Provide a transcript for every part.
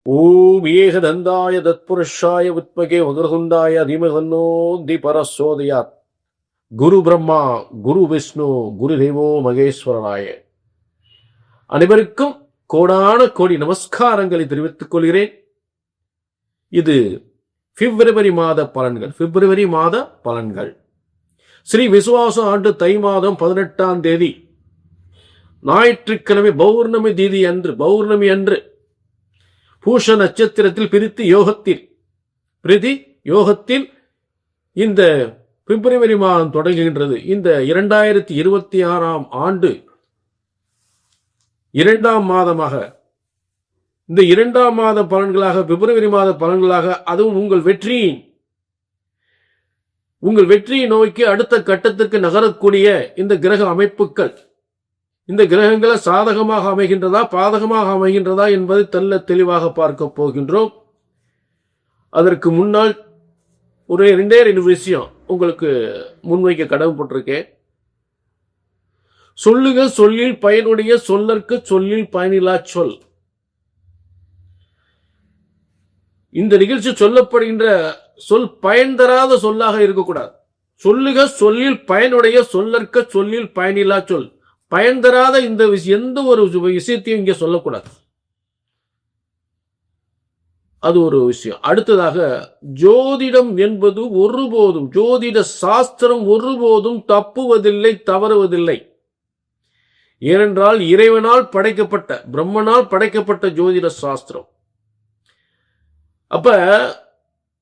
ஓம் ஏகதந்தாய தத்புருஷாய வித்மகே வக்ரதுண்டாய தீமகன்னோ திபரசோதயாத். குரு பிரம்மா குரு விஷ்ணு குரு தேவோ மகேஸ்வரனாய. அனைவருக்கும் கோடான கோடி நமஸ்காரங்களை தெரிவித்துக் கொள்கிறேன். இது பிப்ரவரி மாத பலன்கள். ஸ்ரீ விசுவாச ஆண்டு தை மாதம் 18ஆம் தேதி ஞாயிற்றுக்கிழமை பௌர்ணமி அன்று பூஷ நட்சத்திரத்தில் பிரதி யோகத்தில் இந்த பிப்ரவரி மாதம் தொடங்குகின்றது. இந்த 2026ஆம் ஆண்டு இரண்டாம் மாதமாக, இந்த இரண்டாம் மாத பலன்களாக, பிப்ரவரி மாத பலன்களாக, அதுவும் உங்கள் வெற்றியை நோக்கி அடுத்த கட்டத்திற்கு நகரக்கூடிய இந்த கிரக அமைப்புகள், இந்த கிரகங்களை சாதகமாக அமைகின்றதா பாதகமாக அமைகின்றதா என்பதை தெளிவாக பார்க்க போகின்றோம். அதற்கு முன்னால் ஒரு ரெண்டு விஷயம் உங்களுக்கு முன்வைக்க கடமைப்பட்டிருக்கேன். சொல்லுக சொல்லில் பயனுடைய சொல்லற்கு சொல்லில் பயனில்லா சொல். இந்த நிகழ்ச்சி சொல்லப்படுகின்ற சொல் பயன் தராத சொல்லாக இருக்கக்கூடாது. சொல்லுக சொல்லில் பயனுடைய சொல்லற்க சொல்லில் பயனில்லா சொல். பயன் தராத இந்த எந்த ஒரு விஷயத்தையும் இங்க சொல்லக்கூடாது. அது ஒரு விஷயம். அடுத்ததாக, ஜோதிடம் என்பது ஒருபோதும், ஜோதிட சாஸ்திரம் ஒருபோதும் தப்புவதில்லை, தவறுவதில்லை. ஏனென்றால் இறைவனால் படைக்கப்பட்ட, பிரம்மனால் படைக்கப்பட்ட ஜோதிட சாஸ்திரம். அப்ப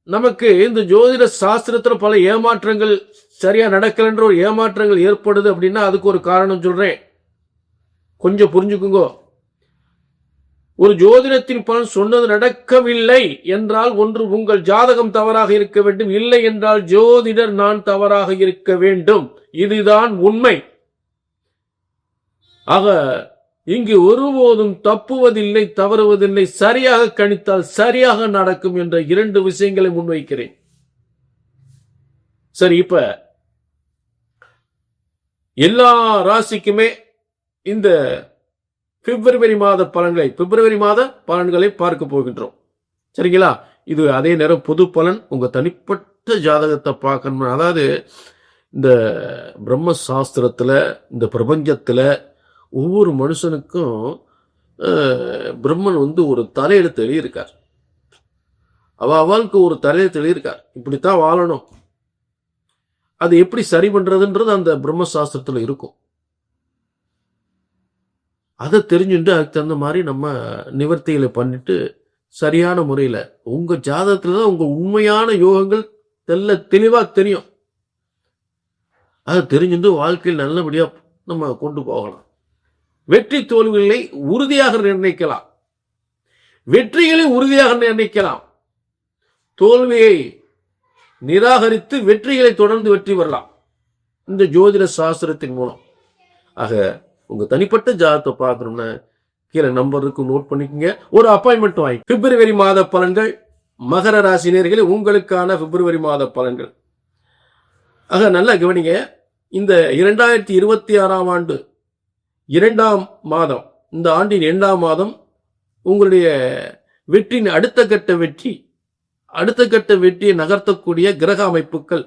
நமக்கு இந்த ஜோதிட சாஸ்திரத்துல பல ஏமாற்றங்கள், சரியா நடக்கலன்ற ஒரு ஏமாற்றங்கள் ஏற்படுது அப்படின்னா அதுக்கு ஒரு காரணம் சொல்றேன், கொஞ்சம் புரிஞ்சுக்குங்க. ஒரு ஜோதிடத்தின் பலன் சொன்னது நடக்கவில்லை என்றால் ஒன்று உங்கள் ஜாதகம் தவறாக இருக்க வேண்டும், இல்லை என்றால் ஜோதிடர் நான் தவறாக இருக்க வேண்டும். இதுதான் உண்மை. ஆக இங்கு ஒருபோதும் தப்புவதில்லை, தவறுவதில்லை. சரியாக கணித்தால் சரியாக நடக்கும் என்ற இரண்டு விஷயங்களை முன்வைக்கிறேன். சரி, இப்ப எல்லா ராசிக்குமே இந்த பிப்ரவரி மாத பலன்களை பார்க்க போகின்றோம். சரிங்களா? இது அதே நேரம் பொது பலன். உங்க தனிப்பட்ட ஜாதகத்தை பார்க்கணும். அதாவது இந்த பிரம்ம சாஸ்திரத்துல, இந்த பிரபஞ்சத்துல ஒவ்வொரு மனுஷனுக்கும் பிரம்மன் ஒரு தலையெழுத்து எழுதியிருக்கார். அவளுக்கு ஒரு தலையெழுத்து எழுதியிருக்கார். இப்படித்தான் வாழணும். அது எப்படி சரி பண்றதுன்றது அந்த பிரம்ம சாஸ்திரத்துல இருக்கும். அதை தெரிஞ்சுட்டு அதுக்கு தகுந்த மாதிரி நம்ம நிவர்த்திகளை பண்ணிட்டு சரியான முறையில உங்க ஜாதகத்துலதான் உங்க உண்மையான யோகங்கள் தெளிவா தெரியும். அதை தெரிஞ்சுட்டு வாழ்க்கையில் நல்லபடியா நம்ம கொண்டு போகலாம். வெற்றி தோல்விகளை உறுதியாக நிர்ணயிக்கலாம், வெற்றிகளை உறுதியாக நிர்ணயிக்கலாம். தோல்வியை நிராகரித்து வெற்றிகளை தொடர்ந்து வெற்றி வரலாம் இந்த ஜோதிட சாஸ்திரத்தின் மூலம். ஆக உங்க தனிப்பட்ட ஜாதகத்தை பார்க்கணும்னா கீழே நம்பருக்கு நோட் பண்ணிக்கோங்க, ஒரு அப்பாயின்மெண்ட் வாங்கி. பிப்ரவரி மாத பலன்கள், மகர ராசினியர்களே உங்களுக்கான பிப்ரவரி மாத பலன்கள். ஆக நல்லா கவனிங்க. இந்த 2026ஆம் ஆண்டு இரண்டாம் மாதம், இந்த ஆண்டின் 2ஆம் மாதம் உங்களுடைய வெற்றியின் அடுத்த கட்ட வெற்றியை நகர்த்தக்கூடிய கிரக அமைப்புகள்,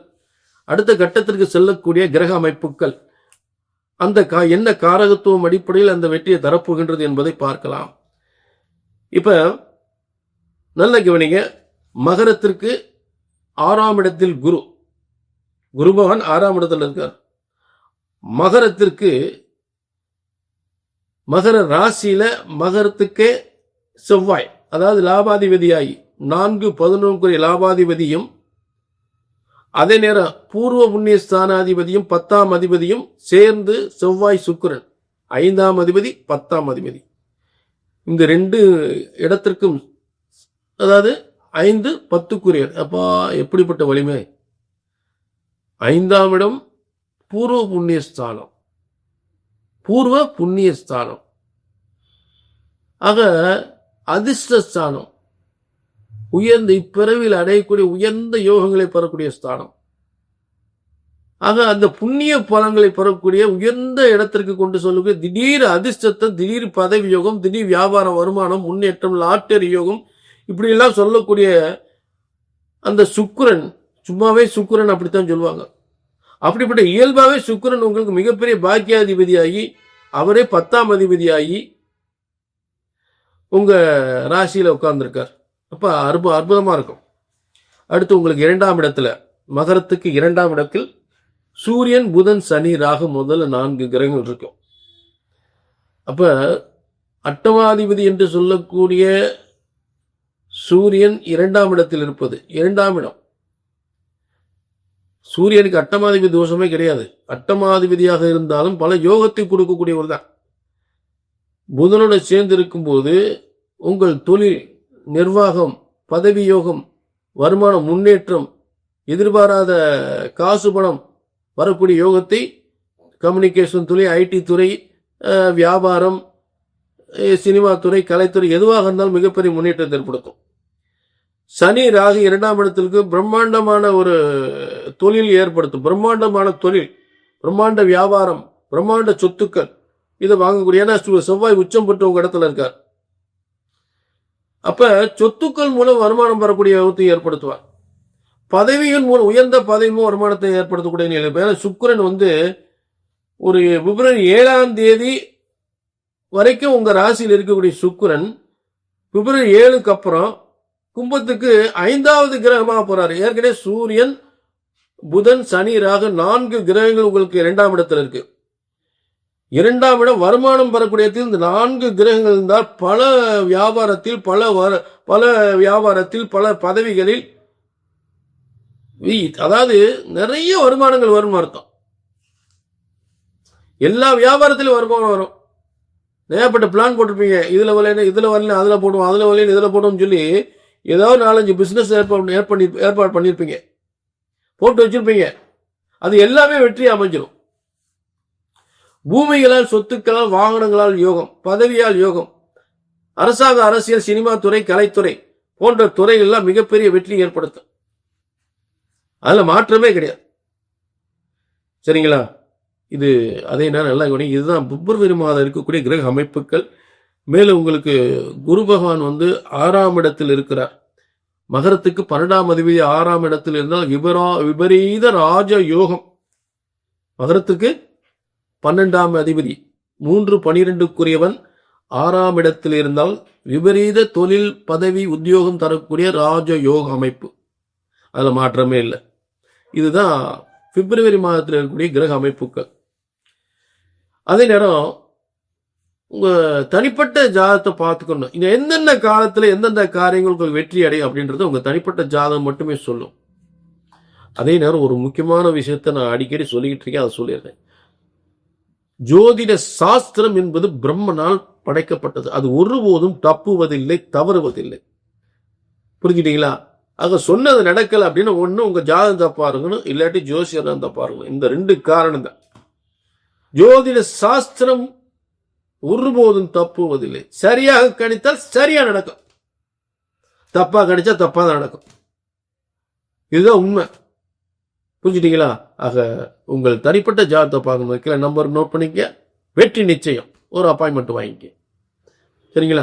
அடுத்த கட்டத்திற்கு செல்லக்கூடிய கிரக அமைப்புகள், அந்த என்ன காரகத்துவம் அடிப்படையில் அந்த வெற்றியை தரப்போகின்றது என்பதை பார்க்கலாம். இப்ப நல்ல கவனிங்க. மகரத்திற்கு 6ஆம் இடத்தில் குரு பகவான் 6ஆம் இடத்தில் இருக்கார். மகரத்திற்கு, மகர ராசியில மகரத்துக்கு செவ்வாய், அதாவது லாபாதிபதியாகி 4-11 லாபாதிபதியும், அதே நேரம் பூர்வ புண்ணிய ஸ்தானாதிபதியும் 10ஆம் அதிபதியும் சேர்ந்து செவ்வாய் சுக்கிரன் 5ஆம் அதிபதி 10ஆம் அதிபதி, இந்த ரெண்டு இடத்திற்கும், அதாவது 5-10 அப்பா எப்படிப்பட்ட வலிமை. 5ஆம் இடம் பூர்வ புண்ணிய ஸ்தானம், ஆக அதிர்ஷ்டஸ்தானம், உயர்ந்த இப்பிறவியில் அடையக்கூடிய உயர்ந்த யோகங்களை பெறக்கூடிய ஸ்தானம். ஆக அந்த புண்ணிய பலன்களை பெறக்கூடிய உயர்ந்த இடத்திற்கு கொண்டு சொல்லக்கூடிய திடீர் அதிர்ஷ்டத்தை, திடீர் பதவி யோகம், திடீர் வியாபார வருமானம், முன்னேற்றம், லாட்டரி யோகம், இப்படியெல்லாம் சொல்லக்கூடிய அந்த சுக்கிரன், சும்மாவே சுக்கிரன் அப்படித்தான் சொல்லுவாங்க. அப்படிப்பட்ட இயல்பாவே சுக்கிரன் உங்களுக்கு மிகப்பெரிய பாக்கியாதிபதியாகி அவரே 10ஆம் அதிபதியாகி உங்க ராசியில உட்கார்ந்துருக்கார். அப்ப அற்புதமா இருக்கும். அடுத்து உங்களுக்கு 2ஆம் இடத்துல, மகரத்துக்கு 2ஆம் இடத்தில் சூரியன், புதன், சனி, ராகு முதல்ல 4 கிரகங்கள் இருக்கும். அப்ப அட்டமாதிபதி என்று சொல்லக்கூடிய சூரியன் 2ஆம் இடத்தில் இருப்பது, 2ஆம் இடம். சூரியனுக்கு அட்டமாதிபதி தோஷமே கிடையாது. அட்டமாதிபதியாக இருந்தாலும் பல யோகத்தை கொடுக்கக்கூடியவர் தான். புதனோட சேர்ந்து இருக்கும் போது உங்கள் தொழில், நிர்வாகம், பதவி யோகம், வருமான முன்னேற்றம், எதிர்பாராத காசு பணம் வரக்கூடிய யோகத்தை கம்யூனிகேஷன் துறை, ஐடி துறை, வியாபாரம், சினிமா துறை, கலைத்துறை எதுவாக இருந்தாலும் மிகப்பெரிய முன்னேற்றத்தை ஏற்படுத்தும். சனி, ராகு 2ஆம் இடத்திற்கு பிரம்மாண்டமான ஒரு தொழில் ஏற்படுத்தும். பிரம்மாண்டமான தொழில், பிரம்மாண்ட வியாபாரம், பிரம்மாண்ட சொத்துக்கள் இதை வாங்கக்கூடிய, ஏன்னா செவ்வாய் உச்சம் பெற்ற உங்க இடத்துல இருக்கார். அப்ப சொத்துக்கள் மூலம் வருமானம் பெறக்கூடிய யோகத்தை ஏற்படுத்துவார். பதவியின் மூலம் உயர்ந்த பதவி மூலம் வருமானத்தை ஏற்படுத்தக்கூடிய நிலை. சுக்கிரன் ஒரு பிப்ரவரி 7ஆம் தேதி வரைக்கும் உங்க ராசியில் இருக்கக்கூடிய சுக்கிரன் பிப்ரவரி 7க்கு அப்புறம் கும்பத்துக்கு 5வது கிரகமாக போறாரு. ஏற்கனவே சூரியன், புதன், சனி, ராகு 4 கிரகங்கள் உங்களுக்கு 2ஆம் இடத்துல இருக்கு. 2ஆம் இடம் வருமானம் பெறக்கூடியத்தில் இந்த 4 கிரகங்கள் இருந்தால் பல வியாபாரத்தில், பல பதவிகளில், அதாவது நிறைய வருமானங்கள் வரும் அர்த்தம். எல்லா வியாபாரத்திலும் வருமானம் வரும். நேரப்பட்ட பிளான் போட்டிருப்பீங்க, இதுல வரல, இதுல வரல, அதுல போடுவோம், அதுல வரல, இதுல போடுவோம் சொல்லி ஏதாவது 4-5 பிசினஸ் ஏற்பாடு பண்ணிருப்பீங்க, போட்டு வச்சிருப்பீங்க. அது எல்லாமே வெற்றி அமைஞ்சிடும். பூமிகளால், சொத்துக்களால், வாகனங்களால் யோகம், பதவியால் யோகம், அரசாங்க, அரசியல், சினிமா துறை, கலைத்துறை போன்ற துறைகள்லாம் மிகப்பெரிய வெற்றி ஏற்படுத்தும். அதுல மாற்றமே கிடையாது. சரிங்களா? இது அதே நேரம் நல்லா கவனிங்க. இதுதான் பிப்ரவரி மாதம் இருக்கக்கூடிய கிரக அமைப்புகள். மேலும் உங்களுக்கு குரு பகவான் 6ஆம் இடத்தில் இருக்கிறார். மகரத்துக்கு 12ஆம் அதிபதி 6ஆம் இடத்தில் இருந்தால் விபரீத ராஜ யோகம். மகரத்துக்கு 12ஆம் அதிபதி 3-12க்குரியவன் 6ஆம் இடத்தில் இருந்தால் விபரீத தொழில், பதவி, உத்தியோகம் தரக்கூடிய ராஜ யோக அமைப்பு. அதுல மாற்றமே இல்லை. இதுதான் பிப்ரவரி மாதத்தில் இருக்கக்கூடிய கிரக அமைப்புகள். அதே நேரம் உங்க தனிப்பட்ட ஜாதகத்தை பார்த்துக்கணும். இந்த எந்தெந்த காலத்துல எந்தெந்த காரியங்கள் வெற்றி அடையும் அப்படின்றது உங்க தனிப்பட்ட ஜாதகம் மட்டுமே சொல்லும். அதே நேரம் ஒரு முக்கியமான விஷயத்த நான் அடிக்கடி சொல்லிக்கிட்டு இருக்கேன், அதை சொல்லிடுறேன். ஜோதிட சாஸ்திரம் என்பது பிரம்மனால் படைக்கப்பட்டது. அது ஒருபோதும் தப்புவதில்லை, தவறுவதில்லை. புரிஞ்சுட்டீங்களா? ஆக சொன்னது நடக்கல அப்படின்னு ஒண்ணு உங்க ஜாதகம் தப்பா இருக்கணும், இல்லாட்டி ஜோசியம் தப்பா இருக்கணும். இந்த 2 காரணம் தான். ஜோதிட சாஸ்திரம் ஒருபோதும் தப்புவதில்லை. சரியாக கணித்தால் சரியா நடக்கும், தப்பா கணிச்சா தப்பா தான் நடக்கும். இதுதான் உண்மை. புரிஞ்சுட்டீங்களா? ஆக உங்கள் தனிப்பட்ட ஜாதகத்தை பார்க்கணும். நம்பர் நோட் பண்ணிக்க, வெற்றி நிச்சயம். ஒரு அப்பாயின்மெண்ட் வாங்கிக்க. சரிங்களா?